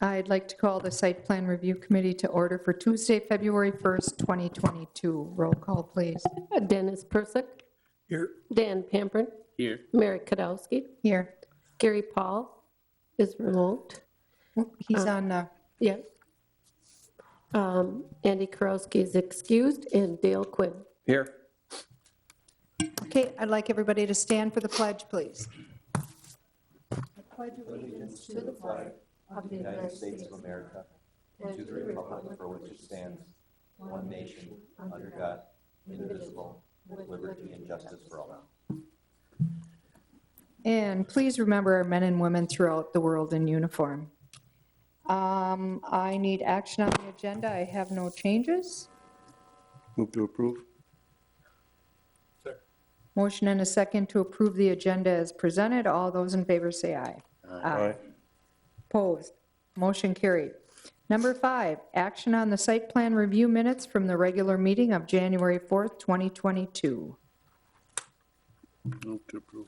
I'd like to call the Site Plan Review Committee to order for Tuesday, February 1st, 2022. Roll call, please. Dennis Persick. Here. Dan Pampern. Here. Mary Kadowski. Here. Gary Paul is remote. He's on, Yeah. Andy Karowski is excused, and Dale Quinn. Here. okay, I'd like everybody to stand for the pledge, please. Allegiance to the flag of the United States of America and to the republic for which it stands, one nation, under God, indivisible, with liberty and justice for all. And please remember our men and women throughout the world in uniform. I need action on the agenda. I have no changes. Move to approve. Motion and a second to approve the agenda as presented. All those in favor say aye. Aye. Opposed? Motion carried. Number 5, action on the site plan review minutes from the regular meeting of January 4th, 2022. Move to approve.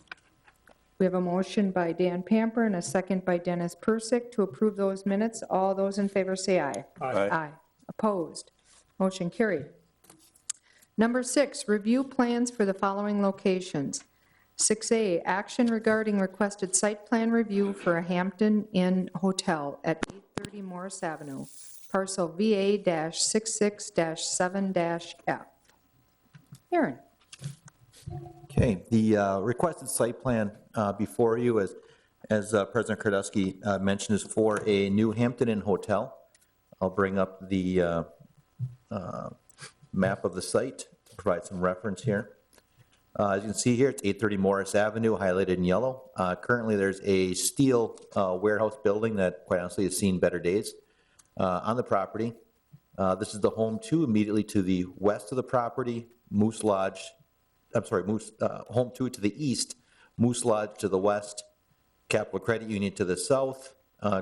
We have a motion by Dan Pamper and a second by Dennis Persick to approve those minutes. All those in favor say aye. Aye. Opposed? Motion carried. Number 6, review plans for the following locations. 6A, action regarding requested site plan review for a Hampton Inn Hotel at 830 Morris Avenue, parcel VA-66-7-F. Aaron. Okay, the requested site plan before you, as President Kardusky mentioned, is for a new Hampton Inn Hotel. I'll bring up the map of the site to provide some reference here. As you can see here, it's 830 Morris Avenue, highlighted in yellow. Currently, there's a steel warehouse building that, quite honestly, has seen better days on the property. This is the home two immediately to the west of the property, home two to the east, Moose Lodge to the west, Capital Credit Union to the south,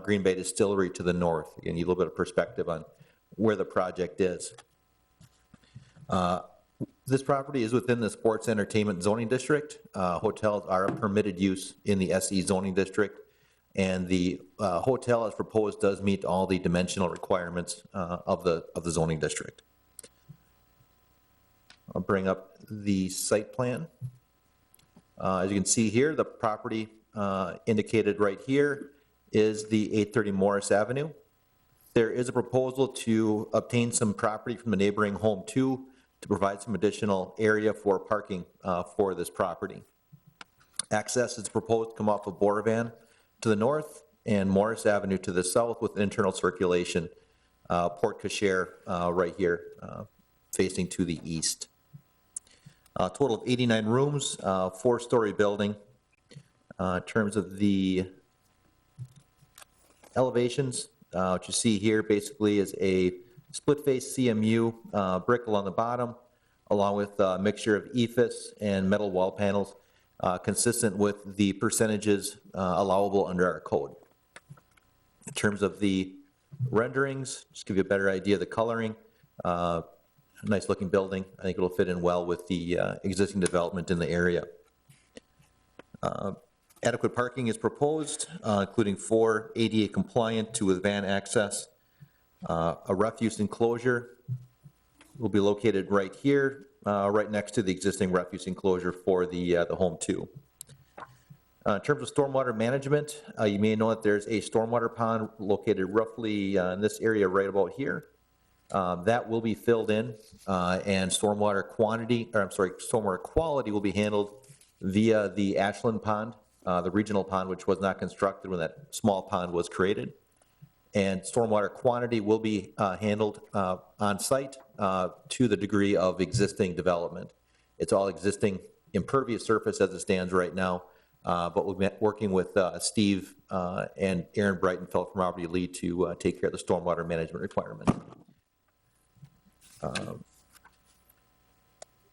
Green Bay Distillery to the north. Again, you need a little bit of perspective on where the project is. This property is within the Sports Entertainment Zoning District. Hotels are a permitted use in the SE Zoning District, and the hotel as proposed does meet all the dimensional requirements of the zoning district. I'll bring up the site plan. As you can see here, the property indicated right here is the 830 Morris Avenue. There is a proposal to obtain some property from the neighboring home two to provide some additional area for parking for this property. Access is proposed to come off of Boravan to the north and Morris Avenue to the south with internal circulation, Port Cochere right here facing to the east. A total of 89 rooms, 4-story building. In terms of the elevations, what you see here basically is a split-face CMU brick along the bottom, along with a mixture of EIFS and metal wall panels, consistent with the percentages allowable under our code. In terms of the renderings, just give you a better idea of the coloring. Nice looking building. I think it'll fit in well with the existing development in the area. Adequate parking is proposed, including 4 ADA compliant to with van access. A refuse enclosure will be located right here, right next to the existing refuse enclosure for the home two. In terms of stormwater management, you may know that there's a stormwater pond located roughly in this area right about here. That will be filled in, and stormwater quality will be handled via the Ashland Pond, the regional pond, which was not constructed when that small pond was created. And stormwater quantity will be handled on site to the degree of existing development. It's all existing impervious surface as it stands right now, but we'll be working with Steve and Aaron Breitenfeld from Robert E. Lee to take care of the stormwater management requirement.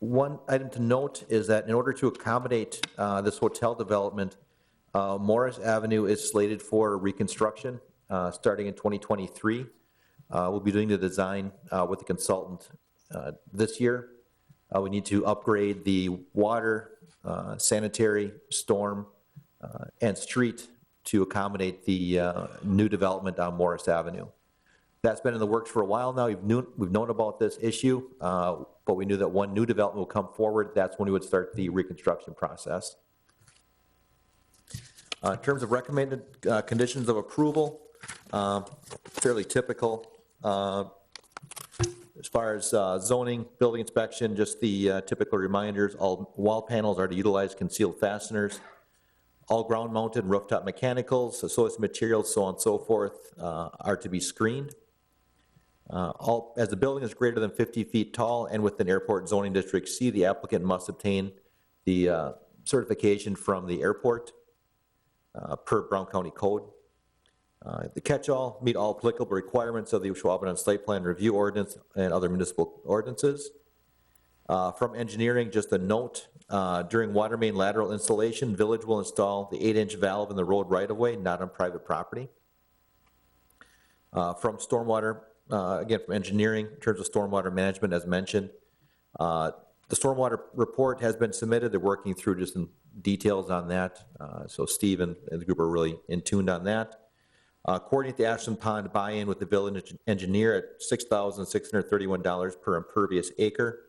One item to note is that in order to accommodate this hotel development, Morris Avenue is slated for reconstruction starting in 2023. We'll be doing the design with the consultant this year. We need to upgrade the water, sanitary, storm, and street to accommodate the new development on Morris Avenue. That's been in the works for a while now. We've known about this issue, but we knew that when new development will come forward, that's when we would start the reconstruction process. In terms of recommended conditions of approval, fairly typical. As far as zoning, building inspection, just the typical reminders, all wall panels are to utilize concealed fasteners. All ground-mounted rooftop mechanicals, associated materials, so on and so forth, are to be screened. As the building is greater than 50 feet tall and within airport zoning district C, the applicant must obtain the certification from the airport per Brown County Code. The catch-all, meet all applicable requirements of the Schwaben Site Plan Review Ordinance and other municipal ordinances. From engineering, just a note, during water main lateral installation, village will install the 8-inch valve in the road right-of-way, not on private property. From stormwater, again, from engineering, in terms of stormwater management, as mentioned, the stormwater report has been submitted. They're working through just some details on that. So Steve and the group are really in tune on that. Coordinate the Ashland Pond buy-in with the village engineer at $6,631 per impervious acre.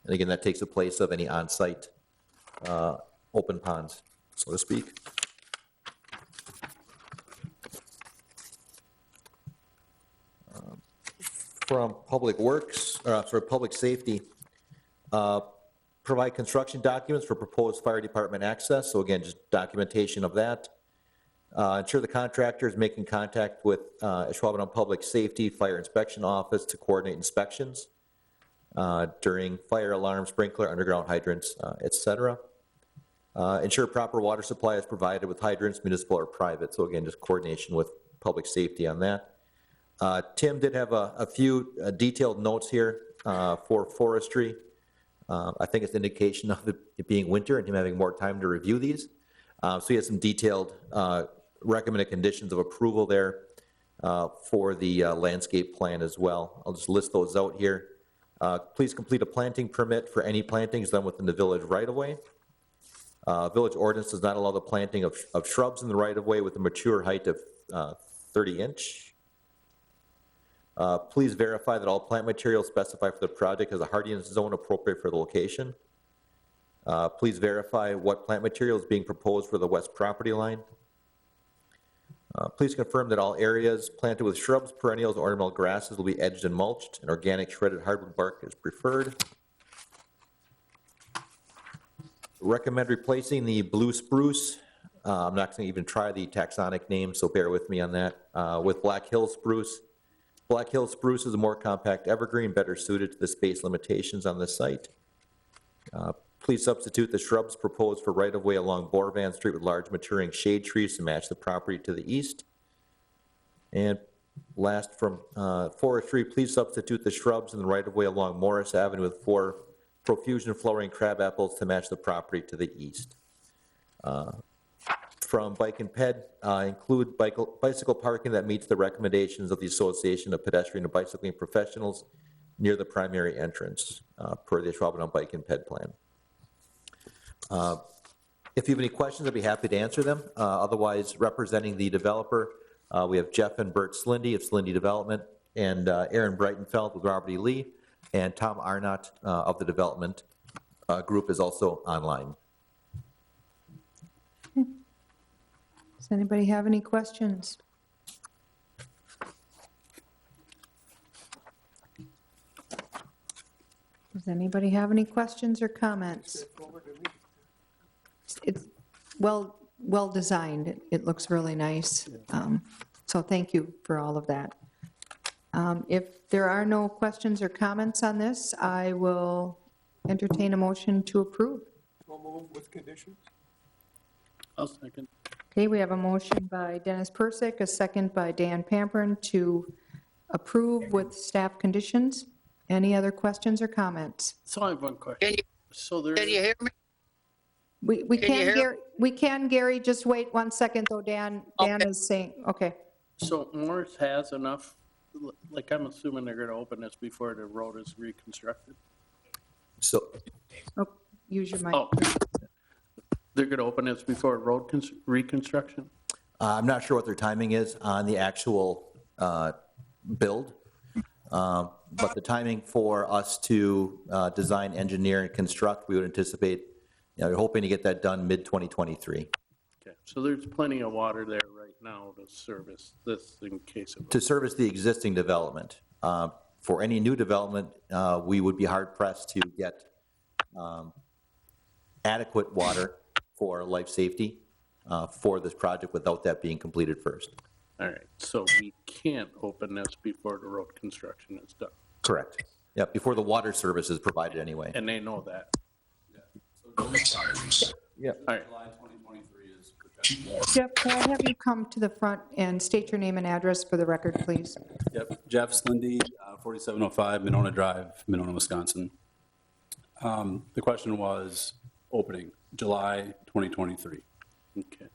And again, that takes the place of any on-site open ponds, so to speak. From Public Works, Public Safety, provide construction documents for proposed fire department access. So again, just documentation of that. Ensure the contractor is making contact with Schwaben Public Safety Fire Inspection Office to coordinate inspections during fire alarm, sprinkler, underground hydrants, et cetera. Ensure proper water supply is provided with hydrants, municipal or private. So again, just coordination with public safety on that. Tim did have a few detailed notes here for forestry. I think it's an indication of it being winter and him having more time to review these. So he has some detailed recommended conditions of approval there for the landscape plan as well. I'll just list those out here. Please complete a planting permit for any plantings done within the village right-of-way. Village ordinance does not allow the planting of shrubs in the right-of-way with a mature height of 30-inch. Please verify that all plant materials specified for the project has a hardiness zone appropriate for the location. Please verify what plant material is being proposed for the west property line. Please confirm that all areas planted with shrubs, perennials, or ornamental grasses will be edged and mulched, and organic shredded hardwood bark is preferred. Recommend replacing the blue spruce. I'm not going to even try the taxonic name, so bear with me on that, with Black Hill spruce. Black Hill spruce is a more compact evergreen, better suited to the space limitations on this site. Please substitute the shrubs proposed for right-of-way along Borvan Street with large maturing shade trees to match the property to the east. And last, from forestry, please substitute the shrubs in the right-of-way along Morris Avenue with 4 profusion flowering crab apples to match the property to the east. From Bike and Ped, include bicycle parking that meets the recommendations of the Association of Pedestrian and Bicycling Professionals near the primary entrance per the Schwaben Bike and Ped plan. If you have any questions, I'd be happy to answer them. Otherwise, representing the developer, we have Jeff and Bert Slindy of Slindy Development, and Aaron Breitenfeld with Robert E. Lee, and Tom Arnott of the development group is also online. Does anybody have any questions? Does anybody have any questions or comments? It's well designed. It looks really nice. So thank you for all of that. If there are no questions or comments on this, I will entertain a motion to approve. So move with conditions? I'll second. Okay, we have a motion by Dennis Persick, a second by Dan Pampern to approve with staff conditions. Any other questions or comments? So I have one question. So there, Can you hear me? We Can you can, hear? Gary, Gary, just wait 1 second though, Dan Okay. is saying, okay. so Morris has enough, like I'm assuming they're gonna open this before the road is reconstructed? So, Oh, use your mic. Oh, they're gonna open this before road reconstruction? I'm not sure what their timing is on the actual build, but the timing for us to design, engineer, and construct, we would anticipate, we're hoping to get that done mid-2023. Okay, so there's plenty of water there right now to service this in case of. To service the existing development. For any new development, we would be hard-pressed to get adequate water for life safety for this project without that being completed first. All right, so we can't open this before the road construction is done, Correct. Yeah, before the water service is provided anyway. and they know that. Yeah. All right, Jeff, can I have you come to the front and state your name and address for the record, please? Yep, Jeff Slindy, 4705 Monona Drive, Monona, Wisconsin. The question was opening July 2023. okay.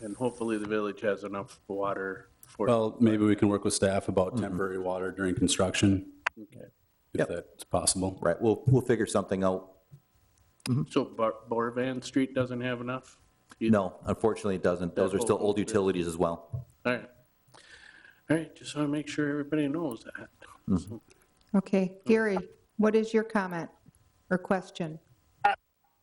And hopefully the village has enough water for. Well, maybe we can work with staff about temporary water during construction, Okay. if Yep. that's possible. Right, we'll figure something out. So Borvan Street doesn't have enough? No, unfortunately, it doesn't. Those are still old utilities as well. All right. All right, just want to make sure everybody knows that. So, Okay, Gary, what is your comment or question?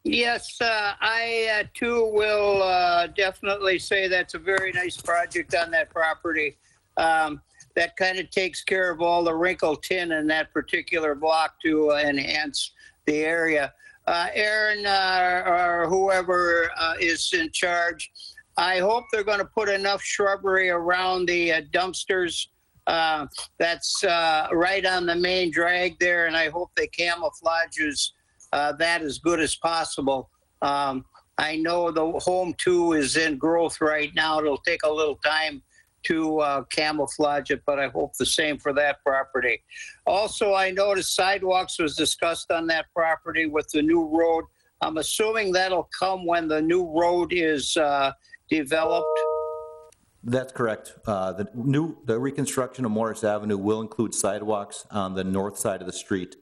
Yes, I too will definitely say that's a very nice project on that property. That kind of takes care of all the wrinkle tin in that particular block to enhance the area. Aaron or whoever is in charge, I hope they're going to put enough shrubbery around the dumpsters. That's right on the main drag there, and I hope they camouflages that as good as possible. I know the home 2 is in growth right now. It'll take a little time to camouflage it, but I hope the same for that property. Also, I noticed sidewalks was discussed on that property with the new road. I'm assuming that'll come when the new road is developed. That's correct. The reconstruction of Morris Avenue will include sidewalks on the north side of the street.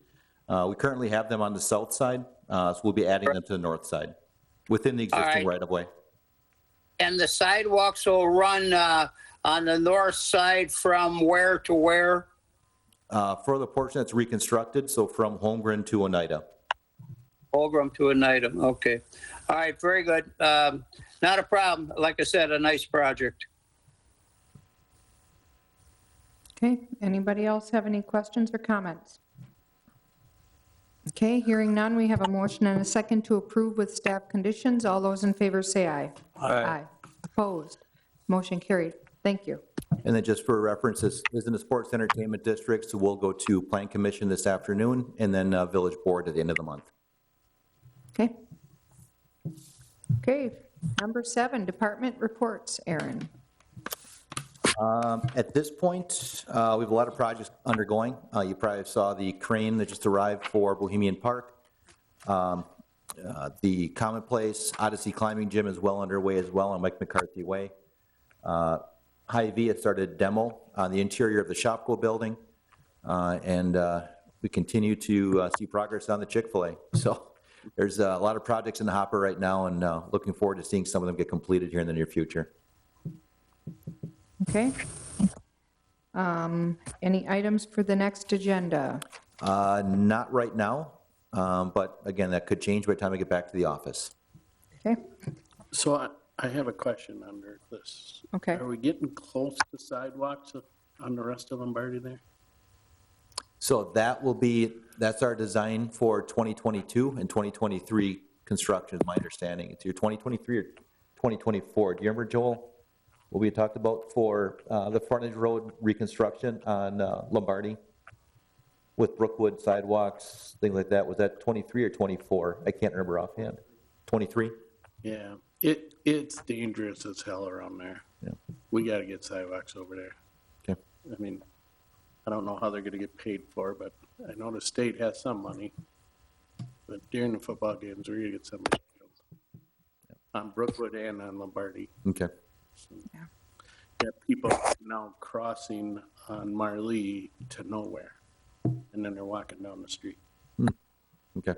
We currently have them on the south side, so we'll be adding them to the north side, within the existing right. right-of-way. And the sidewalks will run on the north side from where to where? For the portion that's reconstructed, so from Holmgren to Oneida. Holgram to Oneida, okay. All right, very good. Not a problem. Like I said, a nice project. Okay, anybody else have any questions or comments? Okay, hearing none, we have a motion and a second to approve with staff conditions. All those in favor say aye. Aye. Opposed? Motion carried. Thank you. And then just for reference, this is in the Sports Entertainment District, so we'll go to Plan Commission this afternoon, and then Village Board at the end of the month. Okay. Okay, number 7, department reports. Aaron. At this point, we have a lot of projects undergoing. You probably saw the crane that just arrived for Bohemian Park. The Commonplace Odyssey Climbing Gym is well underway as well on Mike McCarthy Way. Hy-Vee has started demo on the interior of the Shopko building, and we continue to see progress on the Chick-fil-A. So there's a lot of projects in the hopper right now, and looking forward to seeing some of them get completed here in the near future. Okay. Any items for the next agenda? Not right now, but again, that could change by the time I get back to the office. Okay, So I have a question under this. Okay. Are we getting close to sidewalks on the rest of Lombardi there? So that's our design for 2022 and 2023 construction, is my understanding. It's your 2023 or 2024. Do you remember, Joel, what we had talked about for the frontage road reconstruction on Lombardi with Brookwood sidewalks, things like that? Was that 23 or 24? I can't remember offhand. 23? Yeah, it's dangerous as hell around there. Yeah. We got to get sidewalks over there. Okay. I mean, I don't know how they're going to get paid for, but I know the state has some money. But during the football games, we're going to get somebody killed. On Brookwood and on Lombardi. Okay. Yeah, people now crossing on Marlee to nowhere. And then they're walking down the street Okay.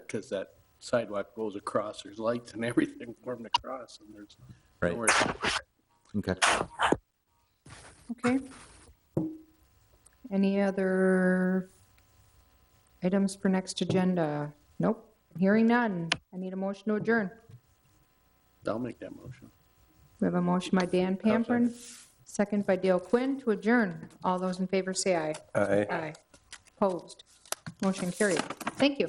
because that sidewalk goes across. There's lights and everything for them to cross, and there's Right. nowhere. Okay. Okay. Any other items for next agenda? Nope. Hearing none. I need a motion to adjourn. I'll make that motion. We have a motion by Dan Pampern, second by Dale Quinn to adjourn. All those in favor say aye. Aye. Aye. Opposed? Motion carried. Thank you.